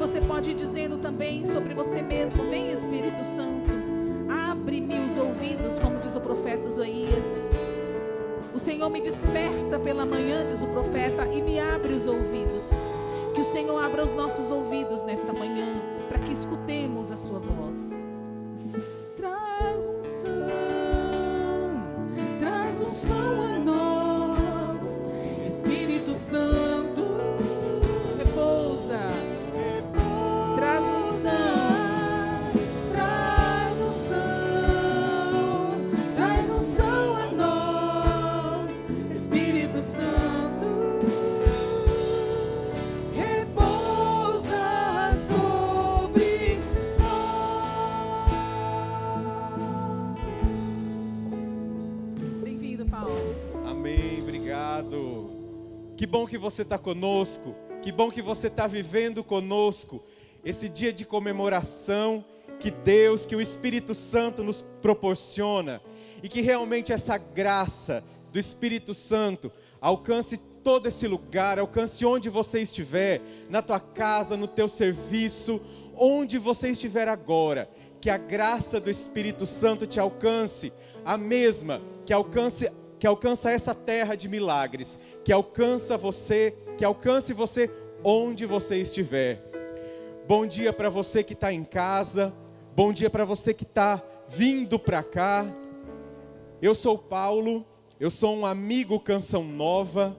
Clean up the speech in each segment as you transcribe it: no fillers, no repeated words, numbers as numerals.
você pode ir dizendo também sobre você mesmo: vem Espírito Santo, abre-me os ouvidos, como diz o profeta Isaías. O Senhor me desperta pela manhã, diz o profeta, e me abre os ouvidos. Que o Senhor abra os nossos ouvidos nesta manhã, para que escutemos a sua voz. Traz unção a nós, Espírito Santo, repousa, traz unção, traz unção a nós, Espírito Santo, repousa sobre nós. Bem-vindo, Paulo. Amém, obrigado. Que bom que você está conosco, que bom que você está vivendo conosco esse dia de comemoração que Deus, que o Espírito Santo nos proporciona, e que realmente essa graça do Espírito Santo alcance todo esse lugar, alcance onde você estiver, na tua casa, no teu serviço, onde você estiver agora, que a graça do Espírito Santo te alcance, a mesma que alcança essa terra de milagres, que alcance você onde você estiver. Bom dia para você que está em casa, bom dia para você que está vindo para cá. Eu sou Paulo, eu sou um amigo Canção Nova,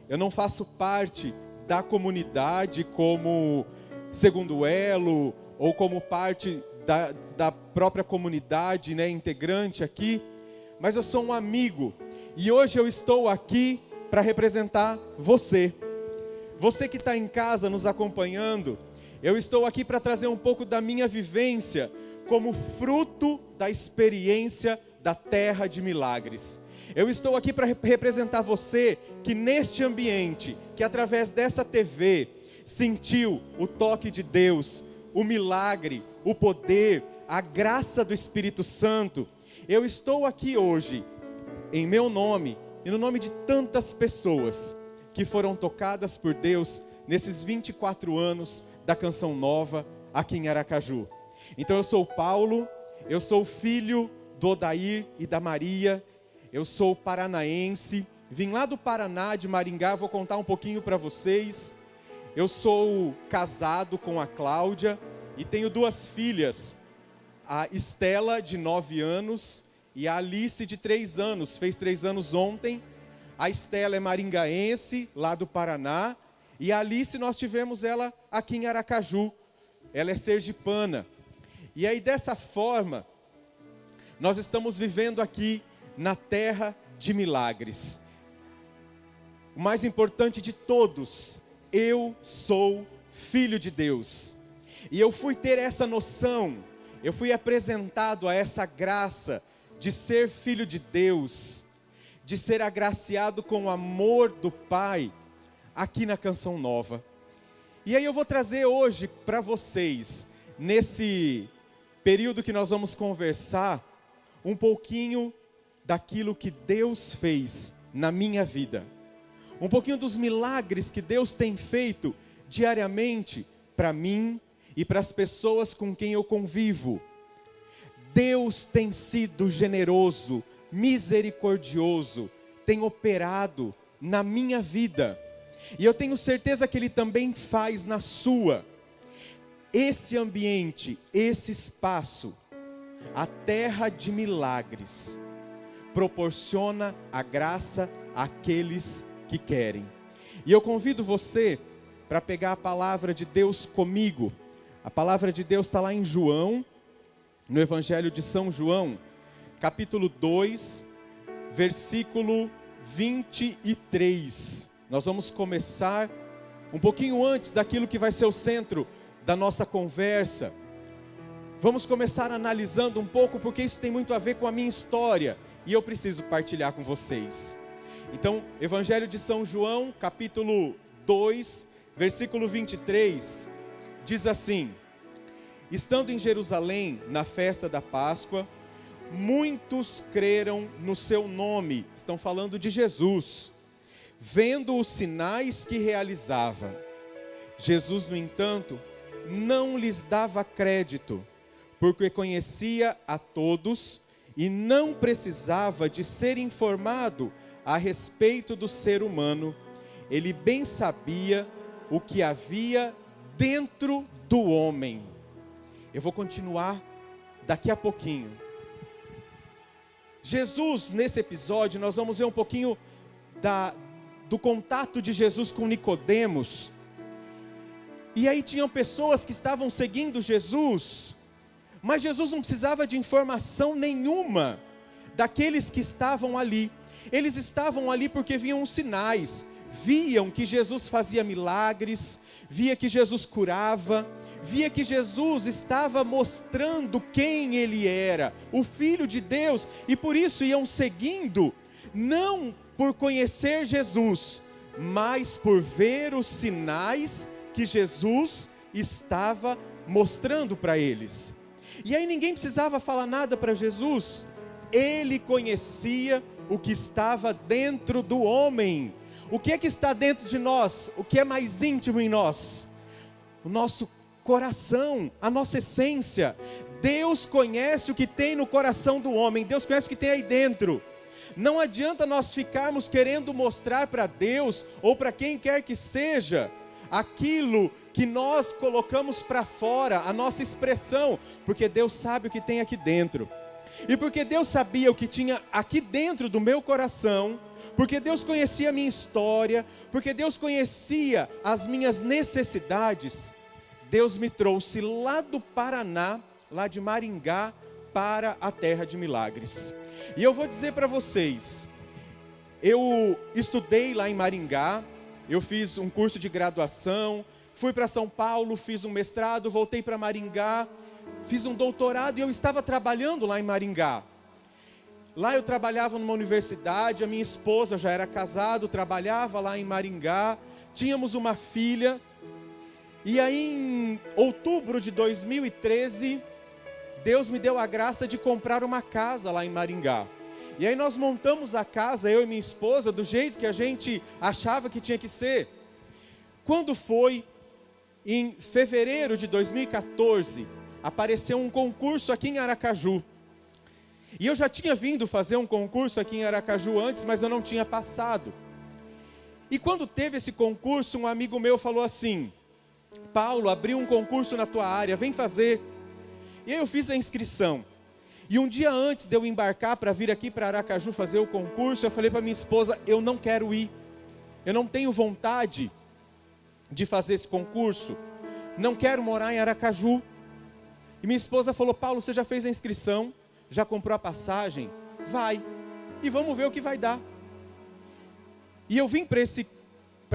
eu não faço parte da comunidade como segundo elo, ou como parte da própria comunidade, né, integrante aqui, mas eu sou um amigo, e hoje eu estou aqui para representar você. Você que está em casa nos acompanhando, eu estou aqui para trazer um pouco da minha vivência como fruto da experiência da terra de milagres. Eu estou aqui para representar você que neste ambiente, que através dessa TV, sentiu o toque de Deus, o milagre, o poder, a graça do Espírito Santo. Eu estou aqui hoje, em meu nome e no nome de tantas pessoas que foram tocadas por Deus nesses 24 anos da Canção Nova aqui em Aracaju. Então eu sou Paulo, eu sou filho do Odair e da Maria, eu sou paranaense, vim lá do Paraná, de Maringá, vou contar um pouquinho para vocês. Eu sou casado com a Cláudia e tenho duas filhas, a Estela, de 9 anos, e a Alice, de 3 anos, fez 3 anos ontem. A Estela é maringaense, lá do Paraná, e a Alice nós tivemos ela aqui em Aracaju, ela é sergipana. E aí dessa forma, nós estamos vivendo aqui na terra de milagres. O mais importante de todos, eu sou filho de Deus. E eu fui ter essa noção, eu fui apresentado a essa graça de ser filho de Deus, de ser agraciado com o amor do Pai, aqui na Canção Nova. E aí eu vou trazer hoje para vocês, nesse período que nós vamos conversar, um pouquinho daquilo que Deus fez na minha vida. Um pouquinho dos milagres que Deus tem feito diariamente para mim e para as pessoas com quem eu convivo. Deus tem sido generoso, misericordioso, tem operado na minha vida. E eu tenho certeza que Ele também faz na sua. Esse ambiente, esse espaço, a terra de milagres, proporciona a graça àqueles que querem. E eu convido você para pegar a palavra de Deus comigo. A palavra de Deus está lá em João, no Evangelho de São João, capítulo 2, versículo 23. Nós vamos começar um pouquinho antes daquilo que vai ser o centro da nossa conversa. Vamos começar analisando um pouco, porque isso tem muito a ver com a minha história, e eu preciso partilhar com vocês. Então, Evangelho de São João, capítulo 2, versículo 23, diz assim: estando em Jerusalém, na festa da Páscoa, muitos creram no seu nome, estão falando de Jesus, vendo os sinais que realizava. Jesus, no entanto, não lhes dava crédito, porque conhecia a todos e não precisava de ser informado a respeito do ser humano. Ele bem sabia o que havia dentro do homem. Eu vou continuar daqui a pouquinho. Jesus, nesse episódio, nós vamos ver um pouquinho do contato de Jesus com Nicodemos. E aí tinham pessoas que estavam seguindo Jesus, mas Jesus não precisava de informação nenhuma daqueles que estavam ali. Eles estavam ali porque viam os sinais, viam que Jesus fazia milagres, via que Jesus curava, via que Jesus estava mostrando quem Ele era, o Filho de Deus, e por isso iam seguindo, não por conhecer Jesus, mas por ver os sinais que Jesus estava mostrando para eles. E aí ninguém precisava falar nada para Jesus, Ele conhecia o que estava dentro do homem. O que é que está dentro de nós? O que é mais íntimo em nós? O nosso coração, a nossa essência. Deus conhece o que tem no coração do homem, Deus conhece o que tem aí dentro. Não adianta nós ficarmos querendo mostrar para Deus, ou para quem quer que seja, aquilo que nós colocamos para fora, a nossa expressão, porque Deus sabe o que tem aqui dentro. E porque Deus sabia o que tinha aqui dentro do meu coração, porque Deus conhecia a minha história, porque Deus conhecia as minhas necessidades, Deus me trouxe lá do Paraná, lá de Maringá, para a terra de milagres. E eu vou dizer para vocês, eu estudei lá em Maringá, eu fiz um curso de graduação, fui para São Paulo, fiz um mestrado, voltei para Maringá, fiz um doutorado e eu estava trabalhando lá em Maringá. Lá eu trabalhava numa universidade, a minha esposa já era casada, trabalhava lá em Maringá, tínhamos uma filha. E aí em outubro de 2013, Deus me deu a graça de comprar uma casa lá em Maringá. E aí nós montamos a casa, eu e minha esposa, do jeito que a gente achava que tinha que ser. Quando foi em fevereiro de 2014, apareceu um concurso aqui em Aracaju. E eu já tinha vindo fazer um concurso aqui em Aracaju antes, mas eu não tinha passado. E quando teve esse concurso, um amigo meu falou assim: Paulo, abriu um concurso na tua área, vem fazer. E aí eu fiz a inscrição. E um dia antes de eu embarcar para vir aqui para Aracaju fazer o concurso, eu falei para minha esposa, eu não quero ir. Eu não tenho vontade de fazer esse concurso. Não quero morar em Aracaju. E minha esposa falou, Paulo, você já fez a inscrição? Já comprou a passagem? Vai. E vamos ver o que vai dar. E eu vim para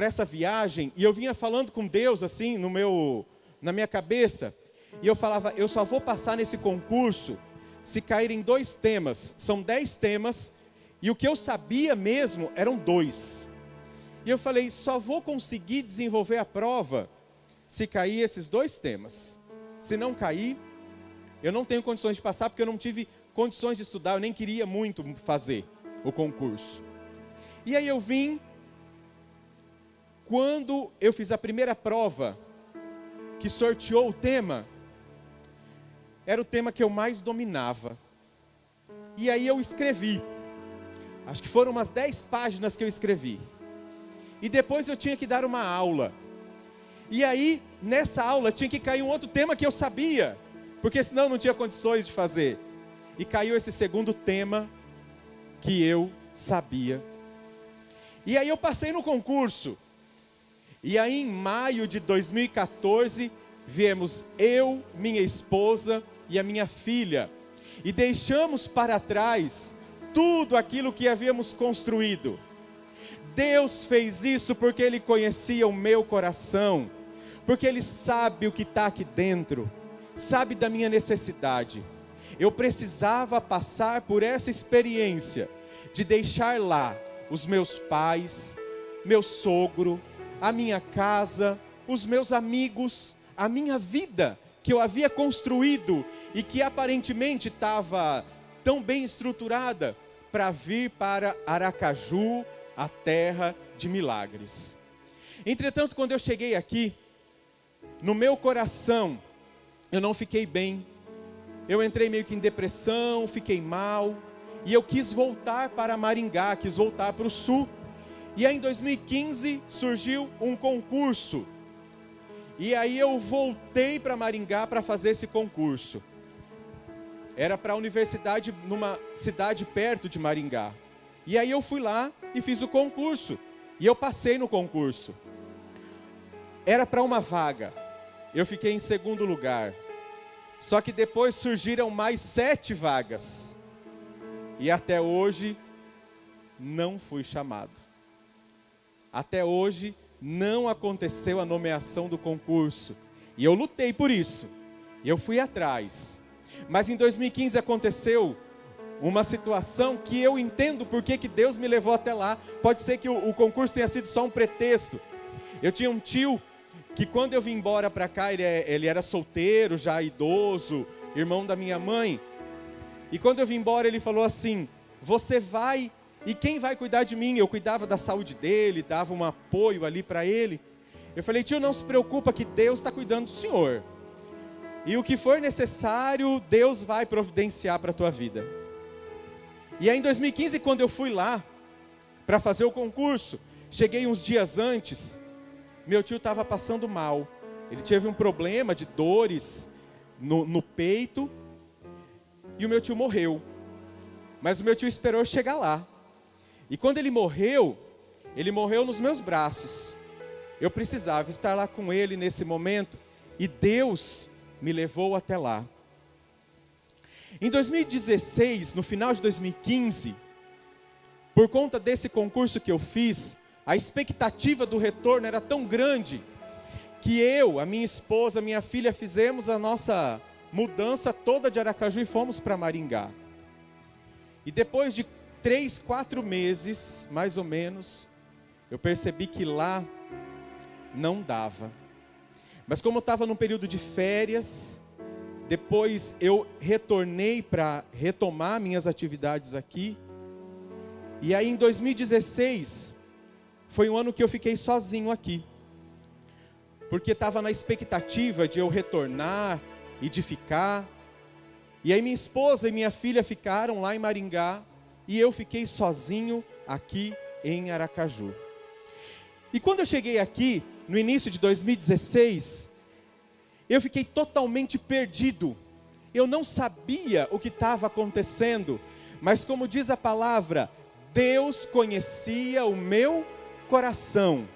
essa viagem, e eu vinha falando com Deus assim, na minha cabeça. E eu falava, eu só vou passar nesse concurso se caírem 2 temas. São 10 temas, e o que eu sabia mesmo eram 2. E eu falei, só vou conseguir desenvolver a prova se cair esses 2 temas. Se não cair, eu não tenho condições de passar, porque eu não tive condições de estudar, eu nem queria muito fazer o concurso. E aí eu vim, quando eu fiz a primeira prova, que sorteou o tema, era o tema que eu mais dominava. E aí eu escrevi, acho que foram umas 10 páginas que eu escrevi. E depois eu tinha que dar uma aula. E aí, nessa aula, tinha que cair um outro tema que eu sabia, porque senão não tinha condições de fazer. E caiu esse segundo tema que eu sabia. E aí eu passei no concurso. E aí em maio de 2014, viemos eu, minha esposa e a minha filha. E deixamos para trás tudo aquilo que havíamos construído. Deus fez isso porque Ele conhecia o meu coração. Porque Ele sabe o que está aqui dentro. Sabe da minha necessidade. Eu precisava passar por essa experiência de deixar lá os meus pais, meu sogro, a minha casa, os meus amigos, a minha vida que eu havia construído e que aparentemente estava tão bem estruturada para vir para Aracaju, a terra de milagres. Entretanto, quando eu cheguei aqui, no meu coração, eu não fiquei bem. Eu entrei meio que em depressão, fiquei mal. E eu quis voltar para Maringá, quis voltar para o sul. E aí em 2015 surgiu um concurso. E aí eu voltei para Maringá para fazer esse concurso. Era para a universidade numa cidade perto de Maringá. E aí eu fui lá e fiz o concurso. E eu passei no concurso. Era para uma vaga. Eu fiquei em segundo lugar. Só que depois surgiram mais 7 vagas. E até hoje não fui chamado. Até hoje não aconteceu a nomeação do concurso. E eu lutei por isso. E eu fui atrás. Mas em 2015 aconteceu uma situação que eu entendo porque que Deus me levou até lá. Pode ser que o concurso tenha sido só um pretexto. Eu tinha um tio que quando eu vim embora para cá, ele era solteiro, já idoso, irmão da minha mãe. E quando eu vim embora, ele falou assim: você vai, e quem vai cuidar de mim? Eu cuidava da saúde dele, dava um apoio ali para ele. Eu falei: tio, não se preocupa que Deus está cuidando do senhor. E o que for necessário, Deus vai providenciar para a tua vida. E aí em 2015, quando eu fui lá para fazer o concurso, cheguei uns dias antes, meu tio estava passando mal. Ele teve um problema de dores no peito, e o meu tio morreu. Mas o meu tio esperou eu chegar lá. E quando ele morreu nos meus braços. Eu precisava estar lá com ele nesse momento, e Deus me levou até lá. Em 2016, no final de 2015, por conta desse concurso que eu fiz, a expectativa do retorno era tão grande, que eu, a minha esposa, a minha filha, fizemos a nossa mudança toda de Aracaju e fomos para Maringá. E depois de 3, 4 meses, mais ou menos, eu percebi que lá não dava. Mas como eu estava num período de férias, depois eu retornei para retomar minhas atividades aqui. E aí em 2016, foi um ano que eu fiquei sozinho aqui. Porque estava na expectativa de eu retornar e de ficar. E aí minha esposa e minha filha ficaram lá em Maringá, e eu fiquei sozinho aqui em Aracaju. E quando eu cheguei aqui, no início de 2016, eu fiquei totalmente perdido. Eu não sabia o que estava acontecendo, mas como diz a palavra, Deus conhecia o meu coração.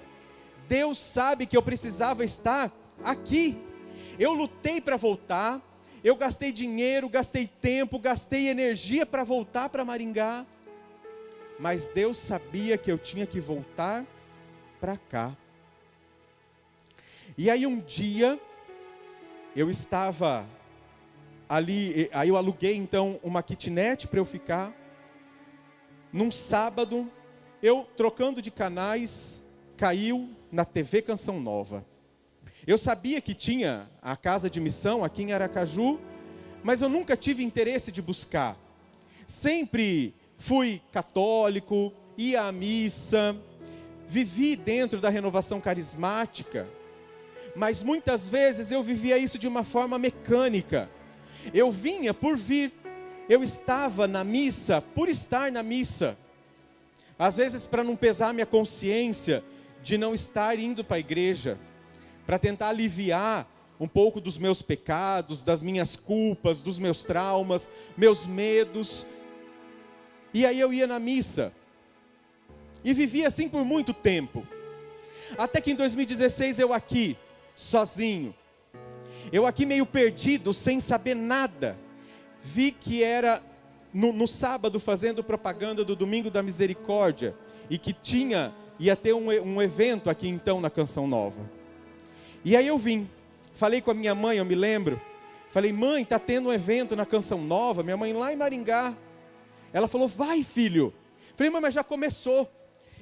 Deus sabe que eu precisava estar aqui. Eu lutei para voltar, eu gastei dinheiro, gastei tempo, gastei energia para voltar para Maringá, mas Deus sabia que eu tinha que voltar para cá. E aí um dia, eu estava ali, aí eu aluguei então uma kitnet para eu ficar. Num sábado, eu trocando de canais, caiu na TV Canção Nova. Eu sabia que tinha a casa de missão aqui em Aracaju, mas eu nunca tive interesse de buscar. Sempre fui católico, ia à missa, vivi dentro da renovação carismática, mas muitas vezes eu vivia isso de uma forma mecânica. Eu vinha por vir, eu estava na missa por estar na missa. Às vezes para não pesar minha consciência de não estar indo para a igreja, para tentar aliviar um pouco dos meus pecados, das minhas culpas, dos meus traumas, meus medos. E aí eu ia na missa, e vivia assim por muito tempo, até que em 2016 eu aqui, sozinho, eu aqui meio perdido, sem saber nada, vi que era no sábado fazendo propaganda do Domingo da Misericórdia, e que ia ter um evento aqui então na Canção Nova. E aí eu vim, falei com a minha mãe, eu me lembro, falei: mãe, está tendo um evento na Canção Nova, minha mãe lá em Maringá. Ela falou: vai, filho. Falei: mãe, mas já começou.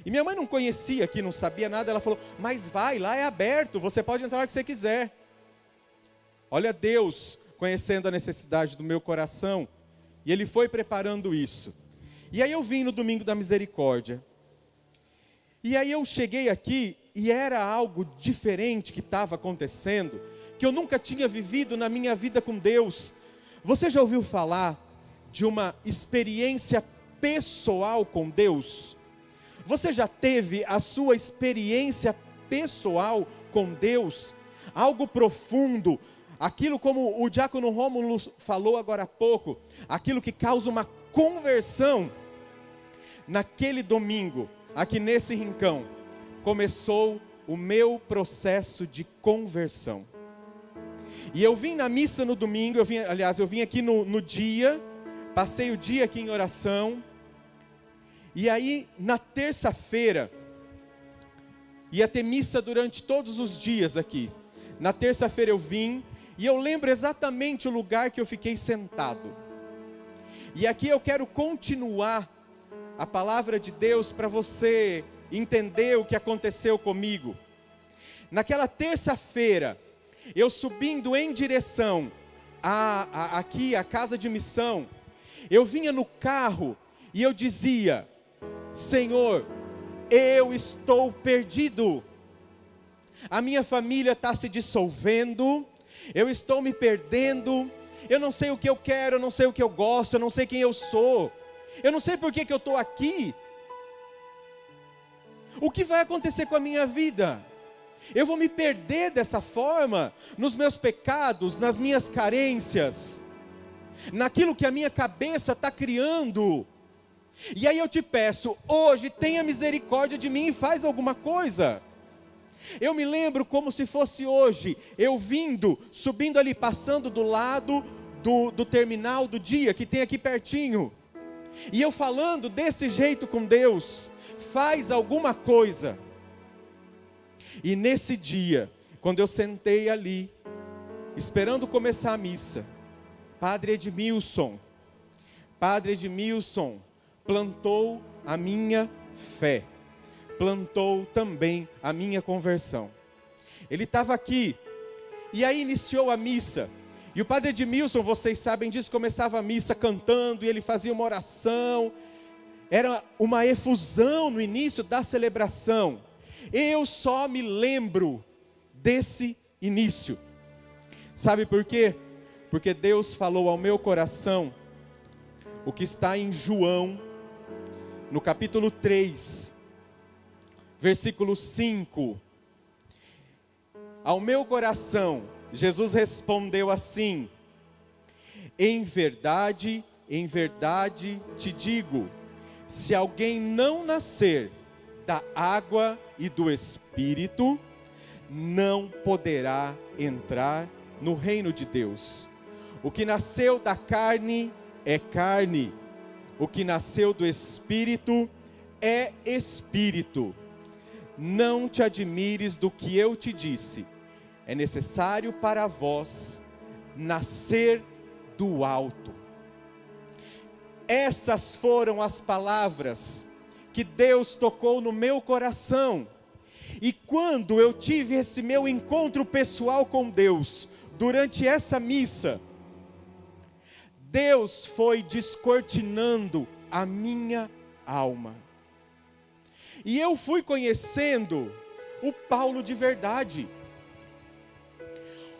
E minha mãe não conhecia aqui, não sabia nada, ela falou: mas vai, lá é aberto, você pode entrar a hora que você quiser. Olha Deus conhecendo a necessidade do meu coração, e Ele foi preparando isso. E aí eu vim no Domingo da Misericórdia, e aí eu cheguei aqui, e era algo diferente que estava acontecendo, que eu nunca tinha vivido na minha vida com Deus. Você já ouviu falar de uma experiência pessoal com Deus? Você já teve a sua experiência pessoal com Deus? Algo profundo, aquilo como o diácono Rômulo falou agora há pouco, aquilo que causa uma conversão. Naquele domingo, aqui nesse rincão, começou o meu processo de conversão. E eu vim na missa no domingo, eu vim aqui no dia, passei o dia aqui em oração, e aí na terça-feira, ia ter missa durante todos os dias aqui. Na terça-feira eu vim, e eu lembro exatamente o lugar que eu fiquei sentado. E aqui eu quero continuar a palavra de Deus para você entender o que aconteceu comigo. Naquela terça-feira, eu subindo em direção aqui à casa de missão, eu vinha no carro e eu dizia: Senhor, eu estou perdido, a minha família está se dissolvendo, eu estou me perdendo, eu não sei o que eu quero, eu não sei o que eu gosto, eu não sei quem eu sou, eu não sei por que eu estou aqui, o que vai acontecer com a minha vida? Eu vou me perder dessa forma, nos meus pecados, nas minhas carências, naquilo que a minha cabeça está criando. E aí eu te peço, hoje tenha misericórdia de mim e faz alguma coisa. Eu me lembro como se fosse hoje, eu subindo ali, passando do lado do terminal do dia, que tem aqui pertinho, e eu falando desse jeito com Deus, faz alguma coisa. E nesse dia, quando eu sentei ali, esperando começar a missa, Padre Edmilson plantou a minha fé, plantou também a minha conversão. Ele estava aqui, e aí iniciou a missa, e o Padre Edmilson, vocês sabem disso, começava a missa cantando, e ele fazia uma oração, era uma efusão no início da celebração. Eu só me lembro desse início. Sabe por quê? Porque Deus falou ao meu coração o que está em João, no capítulo 3, versículo 5. Ao meu coração, Jesus respondeu assim: em verdade te digo, se alguém não nascer da água e do Espírito, não poderá entrar no reino de Deus. O que nasceu da carne é carne, o que nasceu do Espírito é Espírito. Não te admires do que eu te disse, é necessário para vós nascer do alto. Essas foram as palavras que Deus tocou no meu coração. E quando eu tive esse meu encontro pessoal com Deus, durante essa missa, Deus foi descortinando a minha alma. E eu fui conhecendo o Paulo de verdade.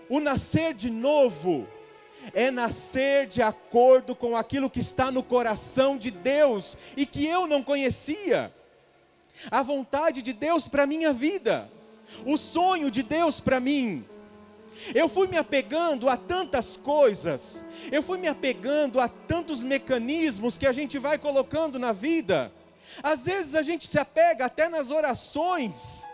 O nascer de novo é nascer de acordo com aquilo que está no coração de Deus e que eu não conhecia. A vontade de Deus para a minha vida, o sonho de Deus para mim. Eu fui me apegando a tantas coisas, eu fui me apegando a tantos mecanismos que a gente vai colocando na vida. Às vezes a gente se apega até nas orações,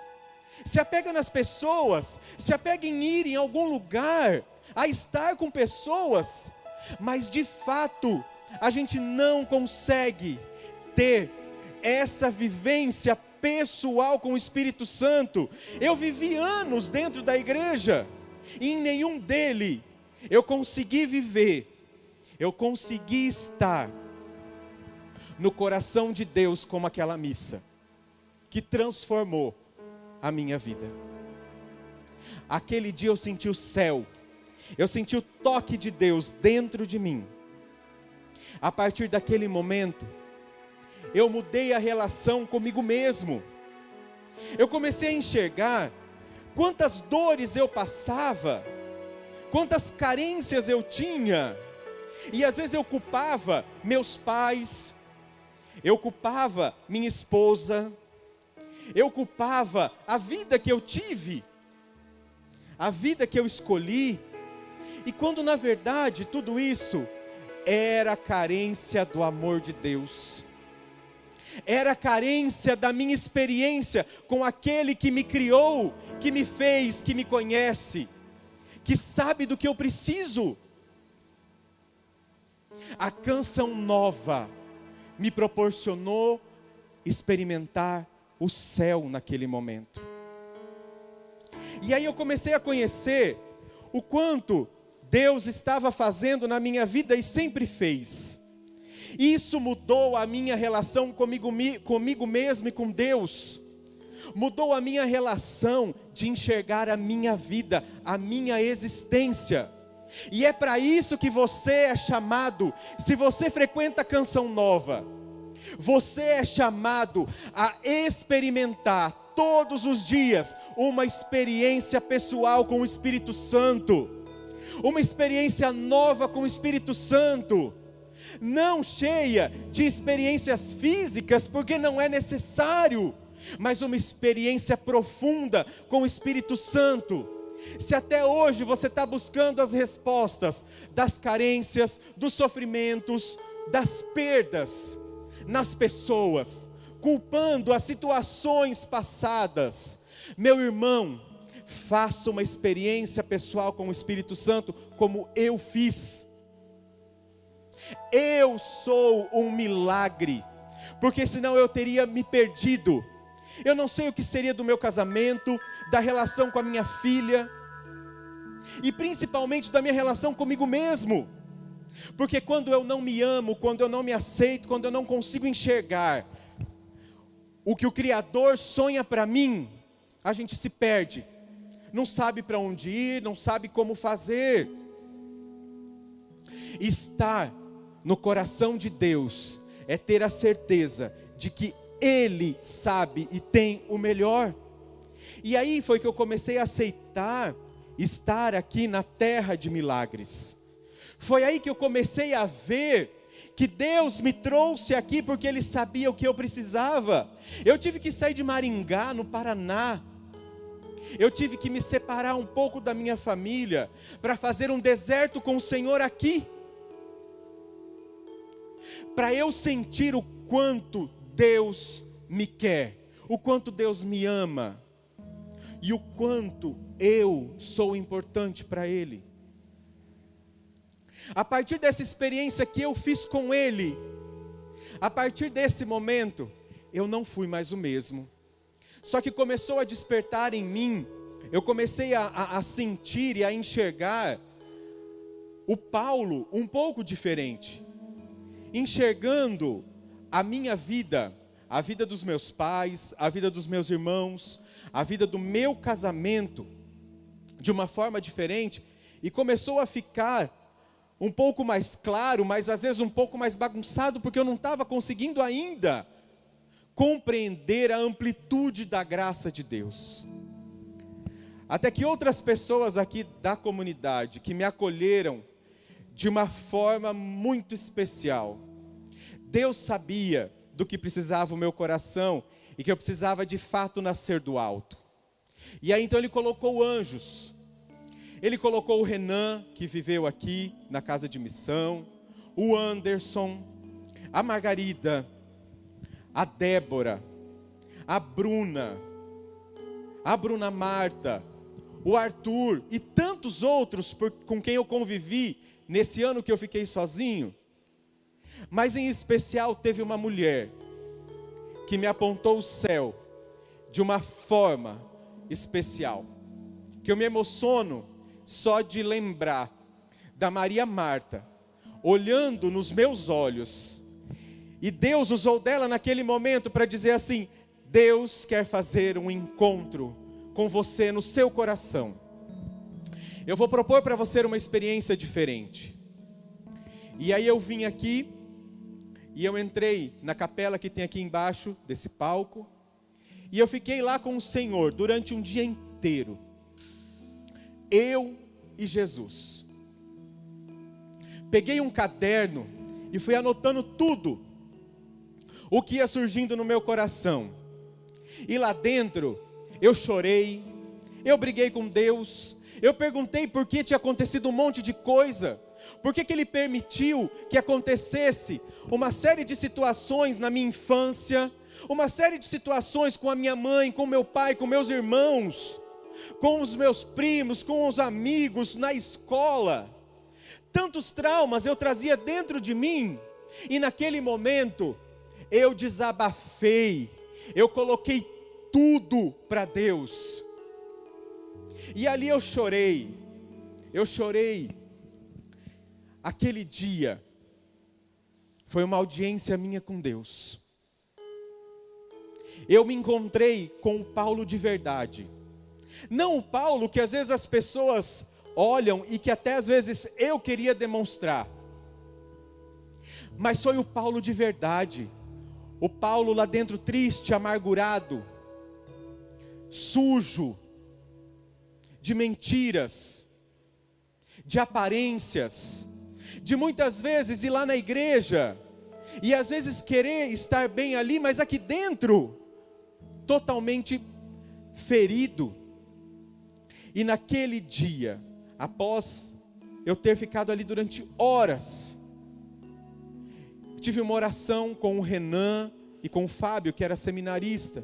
se apega nas pessoas, se apega em ir em algum lugar, a estar com pessoas, mas de fato a gente não consegue ter essa vivência pessoal com o Espírito Santo. Eu vivi anos dentro da igreja, e em nenhum dele eu consegui viver, eu consegui estar no coração de Deus como aquela missa, que transformou a minha vida. Aquele dia eu senti o céu, eu senti o toque de Deus dentro de mim. A partir daquele momento, eu mudei a relação comigo mesmo. Eu comecei a enxergar quantas dores eu passava quantas carências eu tinha. E às vezes eu culpava meus pais, eu culpava minha esposa, eu culpava a vida que eu tive, a vida que eu escolhi. E quando na verdade tudo isso era carência do amor de Deus, era carência da minha experiência com aquele que me criou, que me fez, que me conhece, que sabe do que eu preciso. A canção nova me proporcionou experimentar o céu naquele momento. E aí eu comecei a conhecer o quanto Deus estava fazendo na minha vida e sempre fez. Isso mudou a minha relação comigo mesmo e com Deus. Mudou a minha relação de enxergar a minha vida, a minha existência. E é para isso que você é chamado. Se você frequenta a Canção Nova, você é chamado a experimentar todos os dias uma experiência pessoal com o Espírito Santo, uma experiência nova com o Espírito Santo, não cheia de experiências físicas, porque não é necessário, mas uma experiência profunda com o Espírito Santo. Se até hoje você está buscando as respostas das carências, dos sofrimentos, das perdas nas pessoas, culpando as situações passadas, meu irmão, faça uma experiência pessoal com o Espírito Santo, como eu fiz. Eu sou um milagre, porque senão eu teria me perdido. Eu não sei o que seria do meu casamento, da relação com a minha filha, e principalmente da minha relação comigo mesmo. Porque quando eu não me amo, quando eu não me aceito, quando eu não consigo enxergar o que o Criador sonha para mim, a gente se perde, não sabe para onde ir, não sabe como fazer. Estar no coração de Deus é ter a certeza de que Ele sabe e tem o melhor. E aí foi que eu comecei a aceitar estar aqui na terra de milagres. Foi aí que eu comecei a ver que Deus me trouxe aqui porque Ele sabia o que eu precisava. Eu tive que sair de Maringá, no Paraná. Eu tive que me separar um pouco da minha família para fazer um deserto com o Senhor aqui, para eu sentir o quanto Deus me quer, o quanto Deus me ama e o quanto eu sou importante para Ele. A partir dessa experiência que eu fiz com Ele, a partir desse momento, eu não fui mais o mesmo. Só que começou a despertar em mim, eu comecei a sentir e a enxergar o Paulo um pouco diferente. Enxergando a minha vida, a vida dos meus pais, a vida dos meus irmãos, a vida do meu casamento, de uma forma diferente, e começou a ficar um pouco mais claro, mas às vezes um pouco mais bagunçado, porque eu não estava conseguindo ainda compreender a amplitude da graça de Deus. Até que outras pessoas aqui da comunidade, que me acolheram de uma forma muito especial. Deus sabia do que precisava o meu coração, e que eu precisava de fato nascer do alto. E aí então Ele colocou anjos. Ele colocou o Renan, que viveu aqui na casa de missão, o Anderson, a Margarida, a Débora, a Bruna Marta, o Arthur e tantos outros com quem eu convivi nesse ano que eu fiquei sozinho. Mas em especial teve uma mulher que me apontou o céu de uma forma especial, que eu me emociono só de lembrar da Maria Marta, olhando nos meus olhos, e Deus usou dela naquele momento para dizer assim: Deus quer fazer um encontro com você no seu coração. Eu vou propor para você uma experiência diferente. E aí eu vim aqui, e eu entrei na capela que tem aqui embaixo desse palco, e eu fiquei lá com o Senhor durante um dia inteiro. Eu, e Jesus. Peguei um caderno e fui anotando tudo o que ia surgindo no meu coração. E lá dentro eu chorei, eu briguei com Deus, eu perguntei por que tinha acontecido um monte de coisa, por que Ele permitiu que acontecesse uma série de situações na minha infância, uma série de situações com a minha mãe, com meu pai, com meus irmãos, com os meus primos, com os amigos, na escola. Tantos traumas eu trazia dentro de mim, e naquele momento eu desabafei, eu coloquei tudo para Deus. E ali eu chorei. Aquele dia foi uma audiência minha com Deus. Eu me encontrei com o Paulo de verdade. Não o Paulo que às vezes as pessoas olham e que até às vezes eu queria demonstrar. Mas foi o Paulo de verdade. O Paulo lá dentro triste, amargurado, sujo, de mentiras, de aparências, de muitas vezes ir lá na igreja, e às vezes querer estar bem ali, mas aqui dentro, totalmente ferido. E naquele dia, após eu ter ficado ali durante horas, tive uma oração com o Renan e com o Fábio, que era seminarista,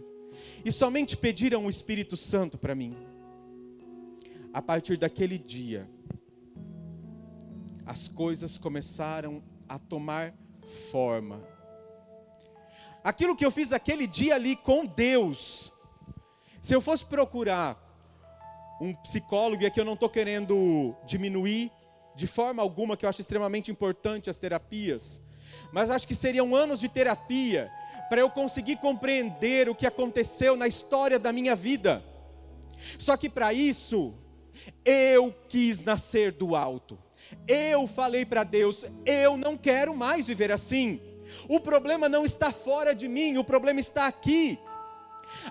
e somente pediram o Espírito Santo para mim. A partir daquele dia, as coisas começaram a tomar forma. Aquilo que eu fiz aquele dia ali com Deus, se eu fosse procurar um psicólogo, e aqui eu não estou querendo diminuir de forma alguma, que eu acho extremamente importante as terapias, mas acho que seriam anos de terapia, para eu conseguir compreender o que aconteceu na história da minha vida. Só que para isso, eu quis nascer do alto. Eu falei para Deus, eu não quero mais viver assim. O problema não está fora de mim, o problema está aqui.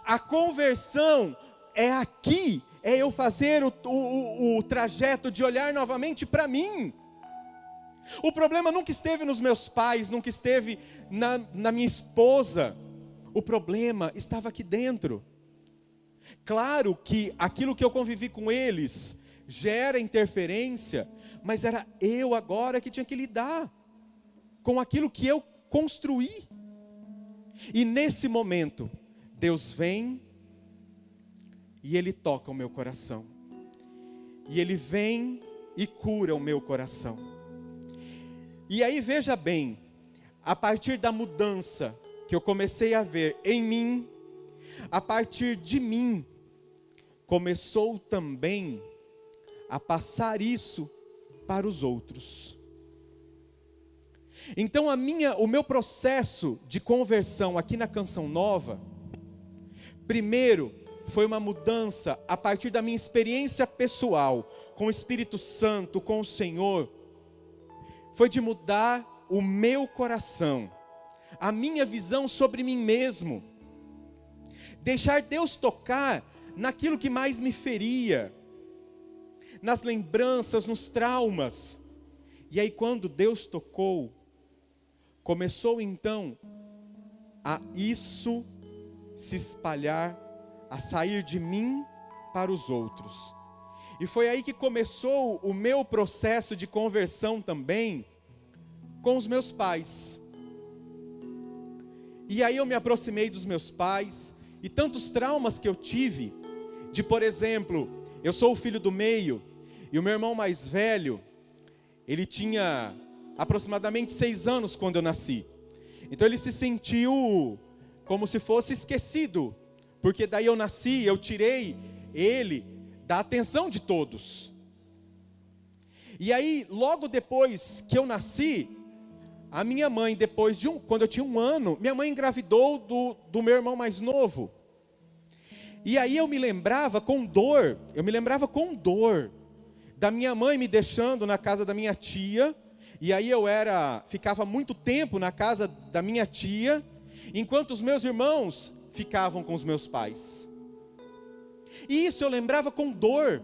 A conversão é aqui, é eu fazer o trajeto de olhar novamente para mim. O problema nunca esteve nos meus pais, nunca esteve na minha esposa. O problema estava aqui dentro. Claro que aquilo que eu convivi com eles gera interferência, mas era eu agora que tinha que lidar com aquilo que eu construí. E nesse momento, Deus vem e Ele toca o meu coração. E Ele vem e cura o meu coração. E aí veja bem, a partir da mudança que eu comecei a ver em mim, a partir de mim, começou também a passar isso para os outros. Então o meu processo de conversão aqui na Canção Nova, primeiro foi uma mudança a partir da minha experiência pessoal com o Espírito Santo, com o Senhor, foi de mudar o meu coração, a minha visão sobre mim mesmo, deixar Deus tocar naquilo que mais me feria, nas lembranças, nos traumas. E aí quando Deus tocou, começou então a isso se espalhar, a sair de mim para os outros. E foi aí que começou o meu processo de conversão também com os meus pais. E aí eu me aproximei dos meus pais, e tantos traumas que eu tive, de por exemplo, eu sou o filho do meio, e o meu irmão mais velho, ele tinha aproximadamente 6 anos quando eu nasci. Então ele se sentiu como se fosse esquecido, porque daí eu nasci, eu tirei ele da atenção de todos. E aí, logo depois que eu nasci, a minha mãe, quando eu tinha 1 ano, minha mãe engravidou do meu irmão mais novo. E aí eu me lembrava com dor da minha mãe me deixando na casa da minha tia, e aí eu ficava muito tempo na casa da minha tia, enquanto os meus irmãos ficavam com os meus pais. E isso eu lembrava com dor.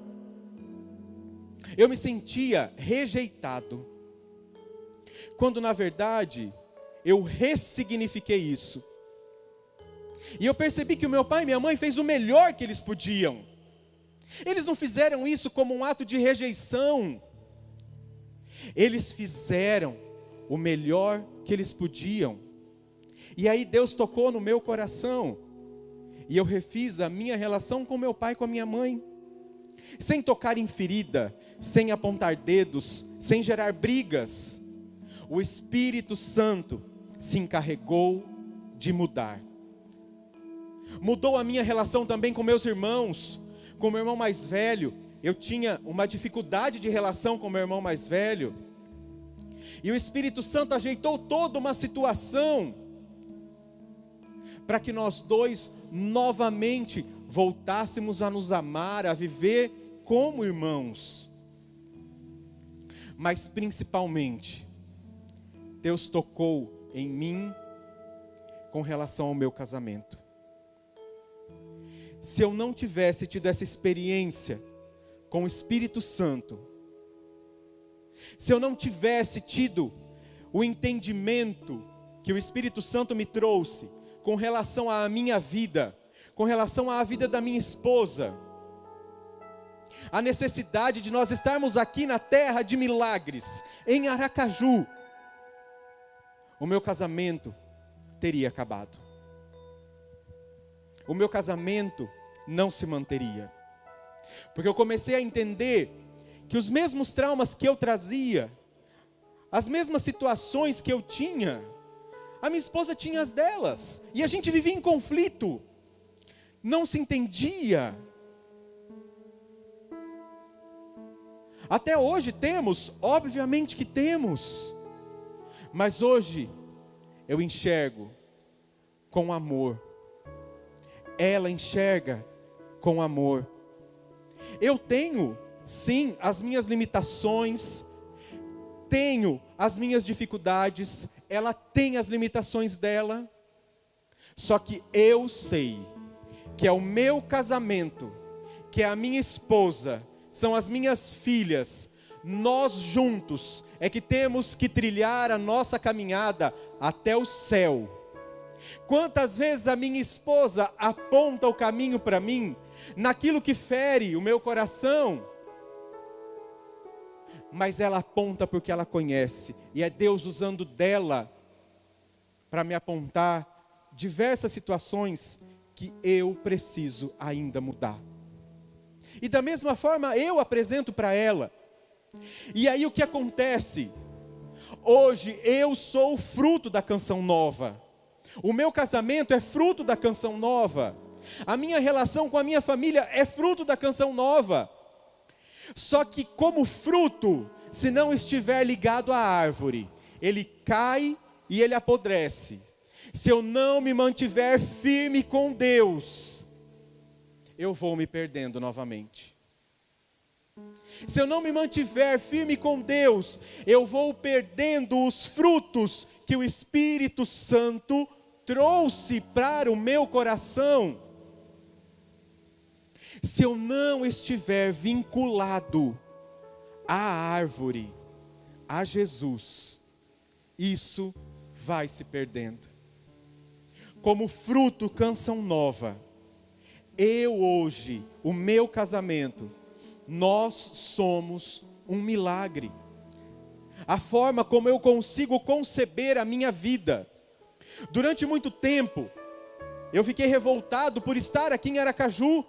Eu me sentia rejeitado, quando na verdade eu ressignifiquei isso. E eu percebi que o meu pai e minha mãe fez o melhor que eles podiam. Eles não fizeram isso como um ato de rejeição. Eles fizeram o melhor que eles podiam. E aí Deus tocou no meu coração. E eu refiz a minha relação com meu pai e com a minha mãe. Sem tocar em ferida, sem apontar dedos, sem gerar brigas. O Espírito Santo se encarregou de mudar. Mudou a minha relação também com meus irmãos. Com meu irmão mais velho, eu tinha uma dificuldade de relação com meu irmão mais velho. E o Espírito Santo ajeitou toda uma situação para que nós dois novamente voltássemos a nos amar, a viver como irmãos. Mas principalmente, Deus tocou em mim com relação ao meu casamento. Se eu não tivesse tido essa experiência com o Espírito Santo, se eu não tivesse tido o entendimento que o Espírito Santo me trouxe com relação à minha vida, com relação à vida da minha esposa, a necessidade de nós estarmos aqui na terra de milagres, em Aracaju, o meu casamento teria acabado. O meu casamento não se manteria. Porque eu comecei a entender que os mesmos traumas que eu trazia, as mesmas situações que eu tinha, a minha esposa tinha as delas. E a gente vivia em conflito. Não se entendia. Até hoje temos, obviamente que temos. Mas hoje eu enxergo com amor. Ela enxerga com amor. Eu tenho, sim, as minhas limitações, tenho as minhas dificuldades, ela tem as limitações dela, só que eu sei que é o meu casamento, que é a minha esposa, são as minhas filhas, nós juntos é que temos que trilhar a nossa caminhada até o céu. Quantas vezes a minha esposa aponta o caminho para mim, naquilo que fere o meu coração, mas ela aponta porque ela conhece, e é Deus usando dela para me apontar diversas situações que eu preciso ainda mudar. E da mesma forma eu apresento para ela. E aí o que acontece? Hoje eu sou o fruto da canção nova. O meu casamento é fruto da canção nova. A minha relação com a minha família é fruto da canção nova. Só que como fruto, se não estiver ligado à árvore, ele cai e ele apodrece. Se eu não me mantiver firme com Deus, eu vou me perdendo novamente. Se eu não me mantiver firme com Deus, eu vou perdendo os frutos que o Espírito Santo trouxe para o meu coração. Se eu não estiver vinculado à árvore, a Jesus, isso vai se perdendo. Como fruto, canção nova. Eu hoje, o meu casamento, nós somos um milagre. A forma como eu consigo conceber a minha vida. Durante muito tempo, eu fiquei revoltado por estar aqui em Aracaju.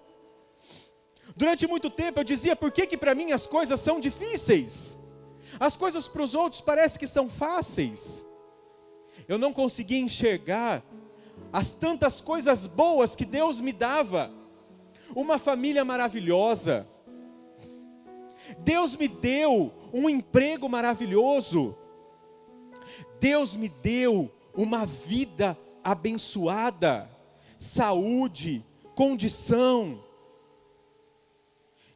Durante muito tempo eu dizia, por que para mim as coisas são difíceis? As coisas para os outros parecem que são fáceis. Eu não conseguia enxergar as tantas coisas boas que Deus me dava. Uma família maravilhosa. Deus me deu um emprego maravilhoso. Deus me deu uma vida abençoada, saúde, condição.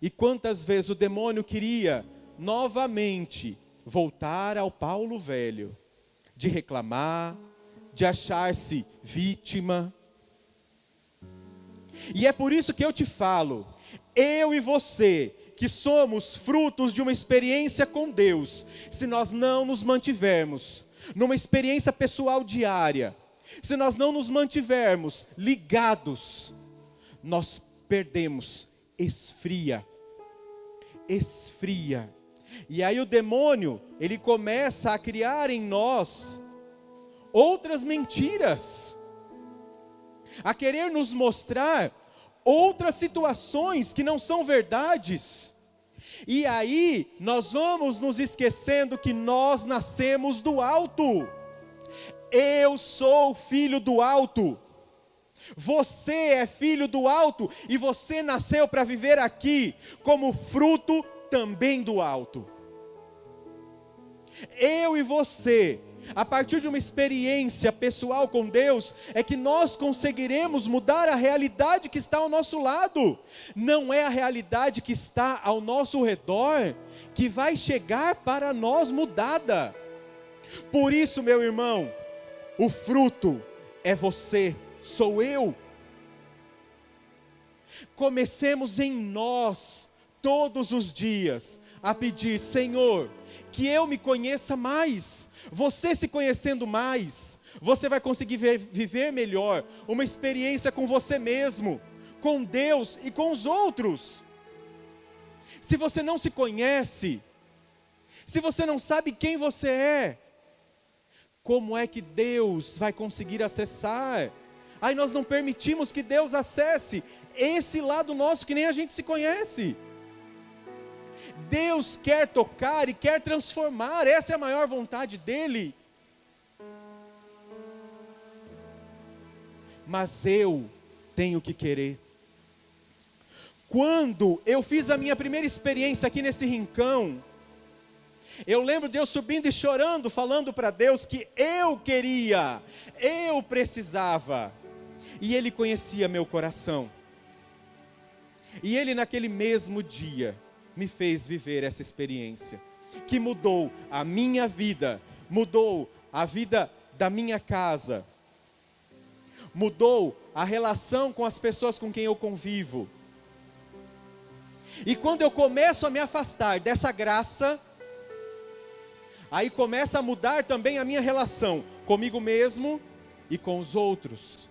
E quantas vezes o demônio queria novamente voltar ao Paulo velho, de reclamar, de achar-se vítima. E é por isso que eu te falo, eu e você que somos frutos de uma experiência com Deus, se nós não nos mantivermos numa experiência pessoal diária, se nós não nos mantivermos ligados, nós perdemos, esfria. E aí o demônio, ele começa a criar em nós outras mentiras, a querer nos mostrar outras situações que não são verdades. E aí nós vamos nos esquecendo que nós nascemos do alto. Eu sou filho do alto. Você é filho do alto e você nasceu para viver aqui como fruto também do alto. Eu e você, a partir de uma experiência pessoal com Deus, é que nós conseguiremos mudar a realidade que está ao nosso lado. Não é a realidade que está ao nosso redor que vai chegar para nós mudada. Por isso, meu irmão, o fruto é você, sou eu. Comecemos em nós, todos os dias, a pedir: Senhor, que eu me conheça mais. Você se conhecendo mais, você vai conseguir viver melhor, uma experiência com você mesmo, com Deus e com os outros. Se você não se conhece, se você não sabe quem você é, como é que Deus vai conseguir acessar? Aí nós não permitimos que Deus acesse esse lado nosso que nem a gente se conhece. Deus quer tocar e quer transformar, essa é a maior vontade dEle. Mas eu tenho que querer. Quando eu fiz a minha primeira experiência aqui nesse rincão, eu lembro de eu subindo e chorando, falando para Deus que eu queria, eu precisava. E Ele conhecia meu coração. E Ele naquele mesmo dia me fez viver essa experiência, que mudou a minha vida, mudou a vida da minha casa, mudou a relação com as pessoas com quem eu convivo. E quando eu começo a me afastar dessa graça, aí começa a mudar também a minha relação comigo mesmo e com os outros.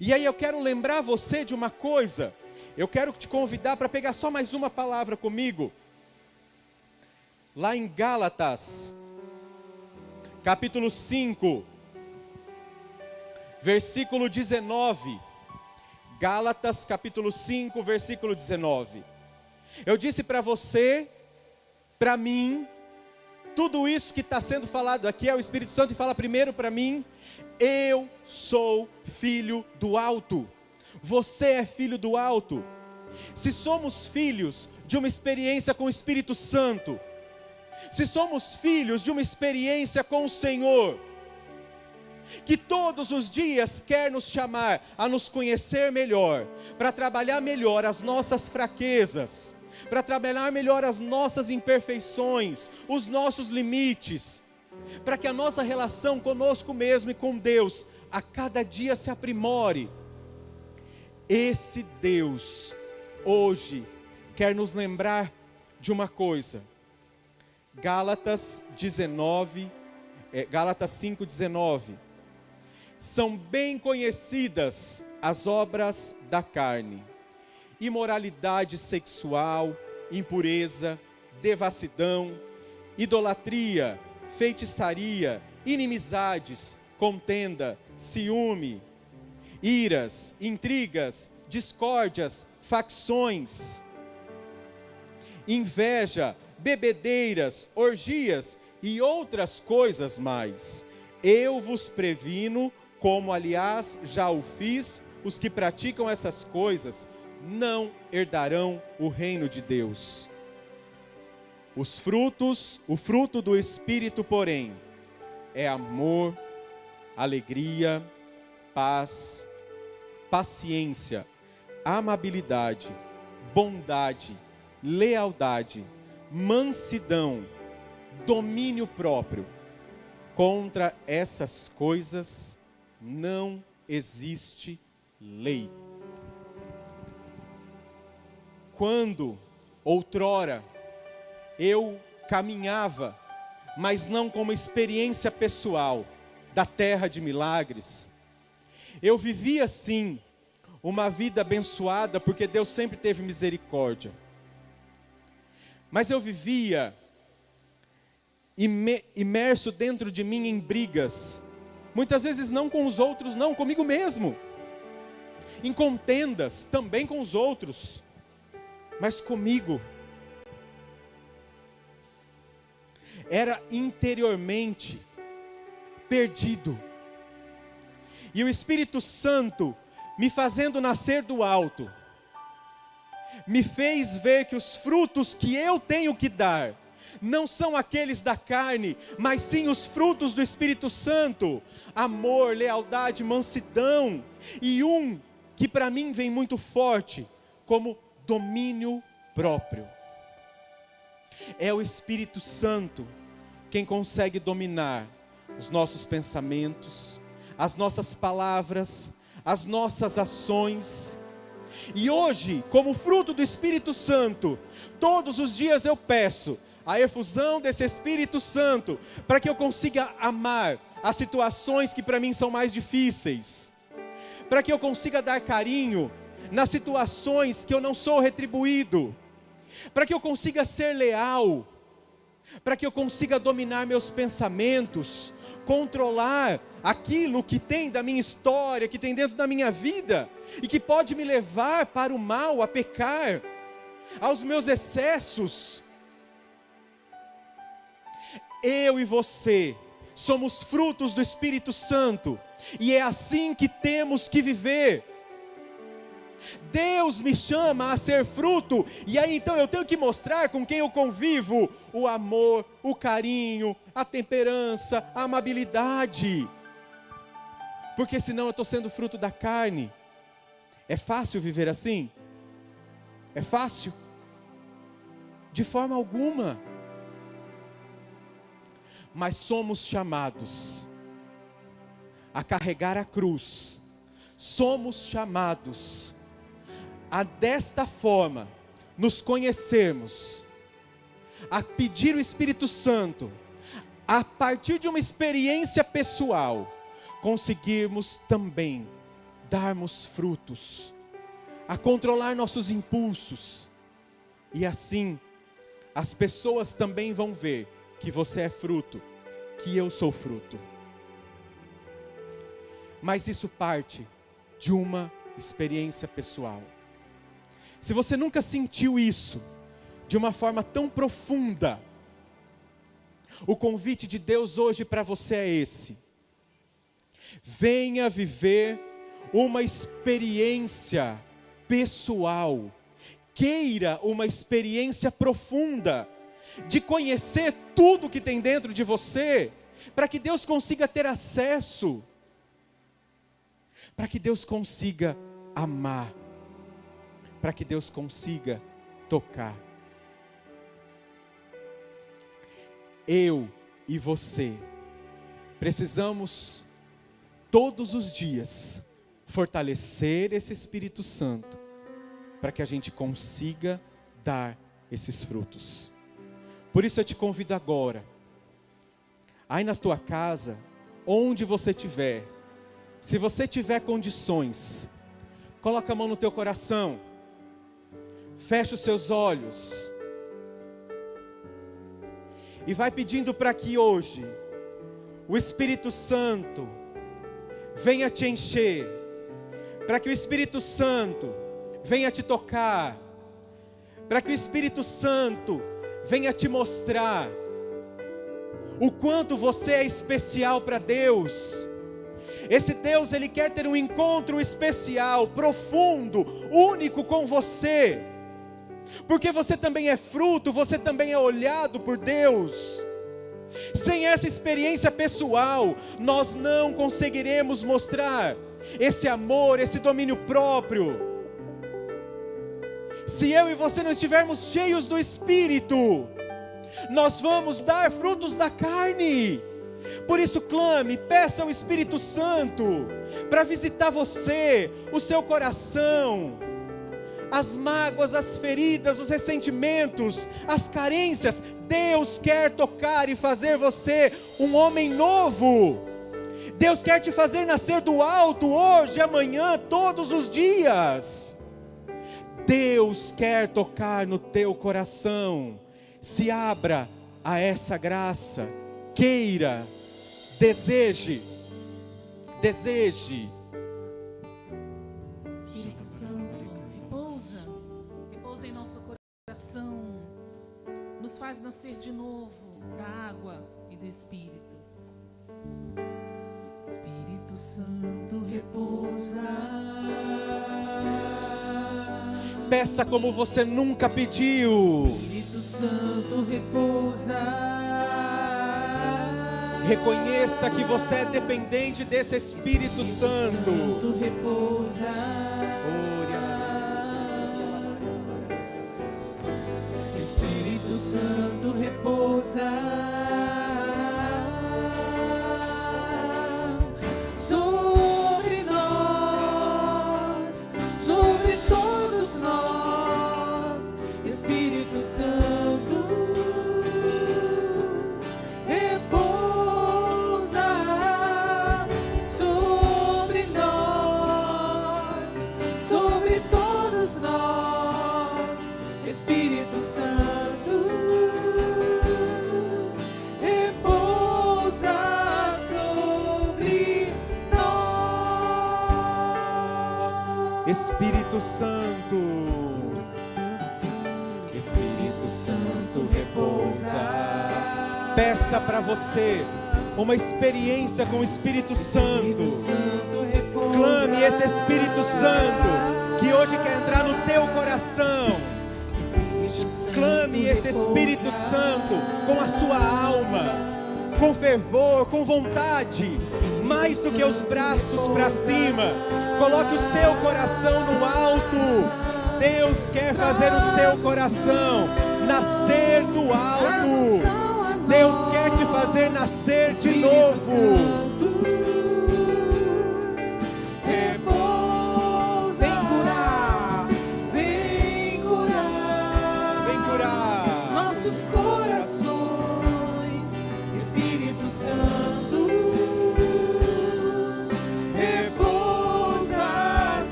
E aí eu quero lembrar você de uma coisa. Eu quero te convidar para pegar só mais uma palavra comigo. Lá em Gálatas, capítulo 5, versículo 19. Gálatas, capítulo 5, versículo 19. Eu disse para você, para mim, tudo isso que está sendo falado aqui é o Espírito Santo e fala primeiro para mim: eu sou filho do alto. Você é filho do alto. Se somos filhos de uma experiência com o Espírito Santo, se somos filhos de uma experiência com o Senhor, que todos os dias quer nos chamar a nos conhecer melhor, para trabalhar melhor as nossas fraquezas, para trabalhar melhor as nossas imperfeições, os nossos limites, para que a nossa relação conosco mesmo e com Deus a cada dia se aprimore. Esse Deus hoje quer nos lembrar de uma coisa. Gálatas 5:19. São bem conhecidas as obras da carne: imoralidade sexual, impureza, devassidão, idolatria, feitiçaria, inimizades, contenda, ciúme, iras, intrigas, discórdias, facções, inveja, bebedeiras, orgias e outras coisas mais. Eu vos previno, como aliás já o fiz, os que praticam essas coisas não herdarão o reino de Deus. O fruto do Espírito, porém, é amor, alegria, paz, paciência, amabilidade, bondade, lealdade, mansidão, domínio próprio. Contra essas coisas não existe lei. quando, outrora, eu caminhava, mas não como experiência pessoal da terra de milagres, eu vivia sim uma vida abençoada, porque Deus sempre teve misericórdia. Mas eu vivia imerso dentro de mim em brigas, muitas vezes não com os outros, não, comigo mesmo, em contendas também com os outros, mas comigo. Era interiormente perdido, e o Espírito Santo, me fazendo nascer do alto, me fez ver que os frutos que eu tenho que dar, não são aqueles da carne, mas sim os frutos do Espírito Santo: amor, lealdade, mansidão, e um que para mim vem muito forte, como domínio próprio. É o Espírito Santo quem consegue dominar os nossos pensamentos, as nossas palavras, as nossas ações. E hoje, como fruto do Espírito Santo, todos os dias eu peço a efusão desse Espírito Santo, para que eu consiga amar as situações que para mim são mais difíceis, para que eu consiga dar carinho nas situações que eu não sou retribuído, para que eu consiga ser leal, para que eu consiga dominar meus pensamentos, controlar aquilo que tem da minha história, que tem dentro da minha vida, e que pode me levar para o mal, a pecar, aos meus excessos. Eu e você somos frutos do Espírito Santo, e é assim que temos que viver. Deus me chama a ser fruto, e aí então eu tenho que mostrar com quem eu convivo o amor, o carinho, a temperança, a amabilidade, porque senão eu estou sendo fruto da carne. É fácil viver assim? É fácil? De forma alguma. Mas somos chamados a carregar a cruz, somos chamados a desta forma nos conhecermos, a pedir o Espírito Santo, a partir de uma experiência pessoal, conseguirmos também darmos frutos, a controlar nossos impulsos, e assim as pessoas também vão ver que você é fruto, que eu sou fruto. Mas isso parte de uma experiência pessoal. Se você nunca sentiu isso de uma forma tão profunda, o convite de Deus hoje para você é esse: venha viver uma experiência pessoal, queira uma experiência profunda, de conhecer tudo que tem dentro de você, para que Deus consiga ter acesso, para que Deus consiga amar, para que Deus consiga tocar. Eu e você precisamos todos os dias fortalecer esse Espírito Santo, para que a gente consiga dar esses frutos. Por isso eu te convido agora, aí na tua casa, onde você estiver, se você tiver condições, coloca a mão no teu coração, fecha os seus olhos, e vai pedindo para que hoje o Espírito Santo venha te encher, para que o Espírito Santo venha te tocar, para que o Espírito Santo venha te mostrar o quanto você é especial para Deus. Esse Deus, Ele quer ter um encontro especial, profundo, único com você, porque você também é fruto, você também é olhado por Deus. Sem essa experiência pessoal, nós não conseguiremos mostrar esse amor, esse domínio próprio. Se eu e você não estivermos cheios do Espírito, nós vamos dar frutos da carne. Por isso clame, peça ao Espírito Santo para visitar você, o seu coração, as mágoas, as feridas, os ressentimentos, as carências. Deus quer tocar e fazer você um homem novo. Deus quer te fazer nascer do alto hoje, amanhã, todos os dias. Deus quer tocar no teu coração. Se abra a essa graça. Queira, deseje. Espírito Santo, repousa em nosso coração, nos faz nascer de novo da água e do Espírito. Espírito Santo, repousa. Peça como você nunca pediu. Espírito Santo, repousa. Reconheça que você é dependente desse Espírito Santo. Santo, repousa. Espírito Santo, repousa sobre nós, sobre todos nós. Espírito Santo, Espírito Santo, repousa sobre nós. Espírito Santo, Espírito Santo, repousa. Peça para você uma experiência com o Espírito Santo. Clame esse Espírito Santo que hoje quer entrar no teu coração. Clame esse Espírito Santo com a sua alma, com fervor, com vontade, mais do que os braços para cima. Coloque o seu coração no alto. Deus quer fazer o seu coração nascer do alto. Deus quer te fazer nascer de novo.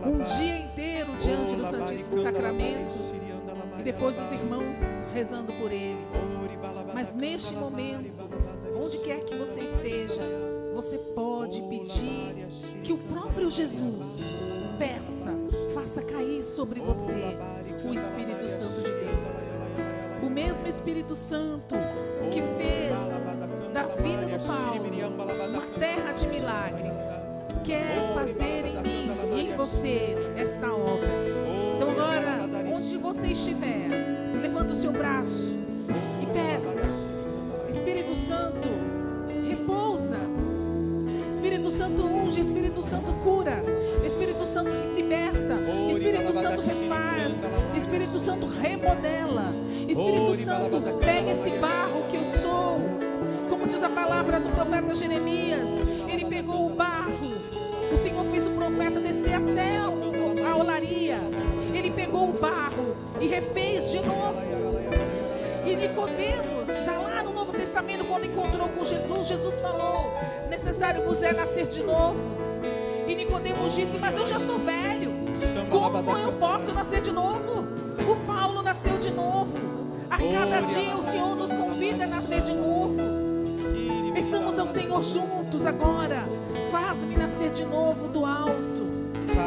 Um dia inteiro diante do Santíssimo Sacramento e depois os irmãos rezando por ele. Mas neste momento, onde quer que você esteja, você pode pedir que o próprio Jesus peça, faça cair sobre você o Espírito Santo de Deus. O mesmo Espírito Santo que fez da vida do Paulo uma terra de milagres, quer fazer em mim e em você esta obra. Então agora, onde você estiver, levanta o seu braço e peça: Espírito Santo, repousa. Espírito Santo unge, Espírito Santo cura, Espírito Santo liberta, Espírito Santo refaz, Espírito Santo remodela. Espírito Santo, pega esse barro que eu sou. Como diz a palavra do profeta Jeremias, ele pegou o barro. O Senhor fez o profeta descer até a olaria. Ele pegou o barro e refez de novo. E Nicodemos, já lá no Novo Testamento, quando encontrou com Jesus, Jesus falou: necessário vos é nascer de novo. E Nicodemos disse: mas eu já sou velho, como eu posso nascer de novo? O Paulo nasceu de novo. A cada dia o Senhor nos convida a nascer de novo. Peçamos ao Senhor juntos agora: faz-me nascer de novo do alto.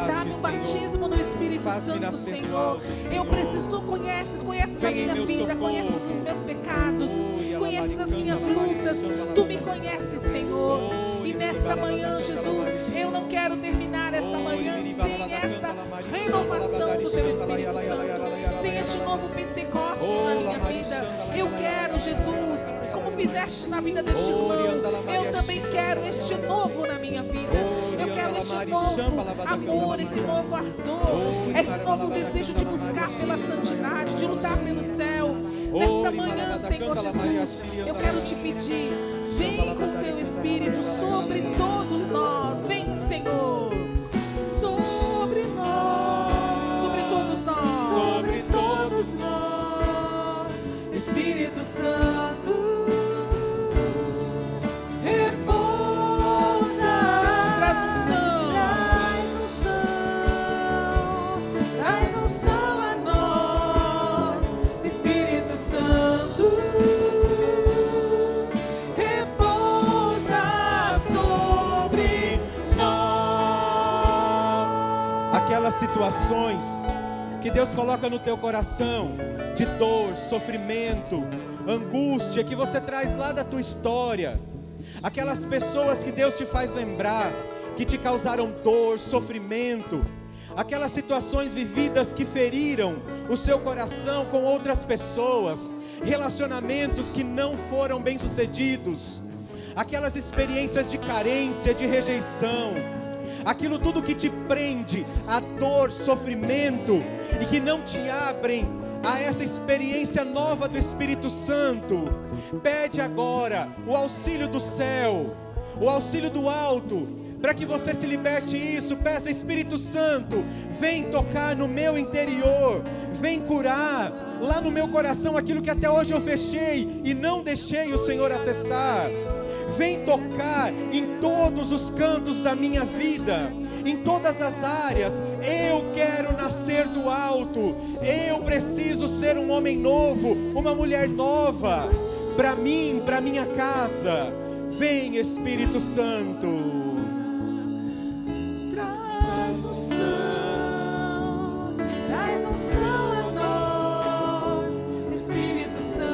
Dá-me um batismo no Espírito Santo, Senhor. Eu preciso, tu conheces a minha vida, conheces os meus pecados, conheces as minhas lutas, tu me conheces, Senhor. E nesta manhã, Jesus, eu não quero terminar esta manhã sem esta renovação do teu Espírito Santo, sem este novo Pentecostes na minha vida. Eu quero, Jesus, como fizeste na vida deste irmão, eu também quero este novo na minha vida. Eu quero este novo amor, esse novo ardor, esse novo desejo de buscar pela santidade, de lutar pelo céu. Nesta manhã, Senhor Jesus, eu quero te pedir: Vem com teu Espírito sobre todos nós. Vem, Senhor, sobre nós, sobre todos nós, sobre todos nós, Espírito Santo. Aquelas situações que Deus coloca no teu coração, de dor, sofrimento, angústia, que você traz lá da tua história, aquelas pessoas que Deus te faz lembrar, que te causaram dor, sofrimento, aquelas situações vividas que feriram o seu coração com outras pessoas, relacionamentos que não foram bem-sucedidos, aquelas experiências de carência, de rejeição, aquilo tudo que te prende a dor, sofrimento e que não te abrem a essa experiência nova do Espírito Santo. Pede agora o auxílio do céu, o auxílio do alto, para que você se liberte disso. Peça: Espírito Santo, vem tocar no meu interior, vem curar lá no meu coração aquilo que até hoje eu fechei e não deixei o Senhor acessar. Vem tocar em todos os cantos da minha vida, em todas as áreas. Eu quero nascer do alto, eu preciso ser um homem novo, uma mulher nova, para mim, para minha casa. Vem, Espírito Santo. Traz unção a nós, Espírito Santo.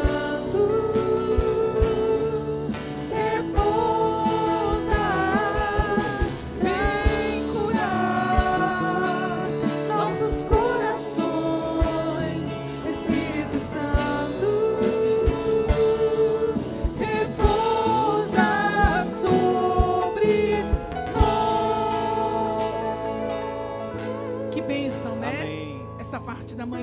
Que bênção, né? Amém. Essa parte da manhã.